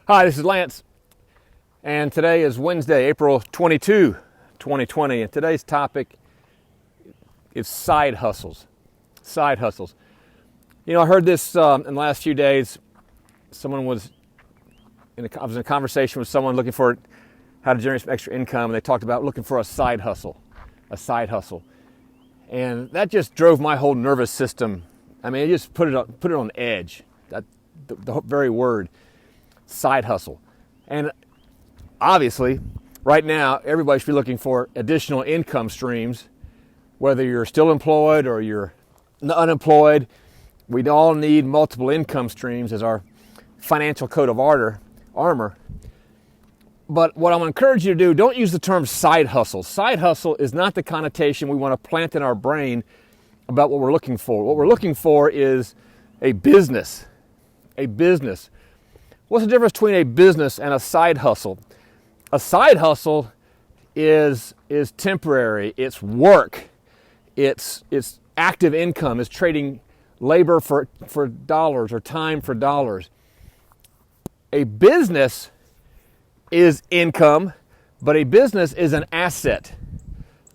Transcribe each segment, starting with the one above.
Hi, this is Lance, and today is Wednesday, April 22, 2020, and today's topic is side hustles. Side hustles. You know, I heard this in the last few days. I was in a conversation with someone looking for how to generate some extra income, and they talked about looking for a side hustle. And that just drove my whole nervous system. I mean, it just put it on edge. The very word. Side hustle. And obviously, right now, everybody should be looking for additional income streams, whether you're still employed or you're unemployed. We all need multiple income streams as our financial coat of armor. But what I'm going to encourage you to do, don't use the term side hustle. Side hustle is not the connotation we want to plant in our brain about what we're looking for. What we're looking for is a business. A business. What's the difference between a business and a side hustle? A side hustle is temporary. It's work. It's active income. It's trading labor for dollars or time for dollars. A business is income, but a business is an asset.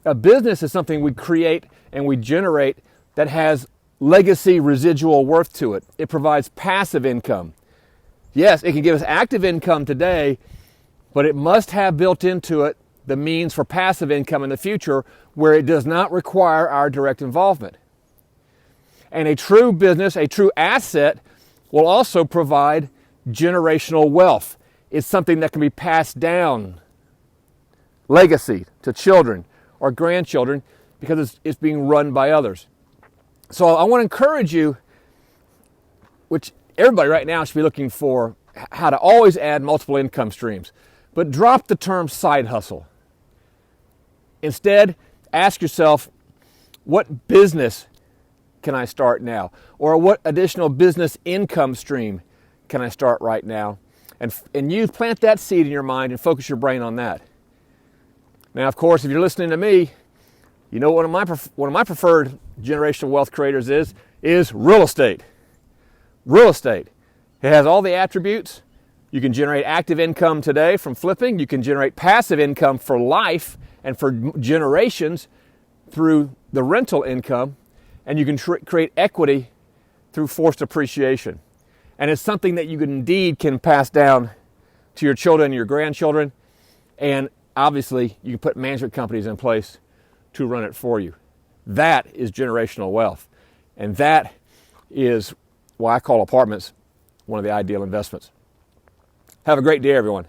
A business is something we create and we generate that has legacy residual worth to it. It provides passive income. Yes, it can give us active income today, but it must have built into it the means for passive income in the future where it does not require our direct involvement. And a true business, a true asset, will also provide generational wealth. It's something that can be passed down, legacy, to children or grandchildren because it's being run by others. So I want to encourage you, which everybody right now should be looking for how to always add multiple income streams. But drop the term side hustle. Instead, ask yourself, what business can I start now? Or what additional business income stream can I start right now? And you plant that seed in your mind and focus your brain on that. Now, of course, if you're listening to me, you know one of my preferred generational wealth creators is real estate. Real estate. It has all the attributes. You can generate active income today from flipping. You can generate passive income for life and for generations through the rental income. And you can create equity through forced appreciation. And it's something that you can pass down to your children and your grandchildren. And obviously, you can put management companies in place to run it for you. That is generational wealth. And that is why I call apartments one of the ideal investments. Have a great day, everyone.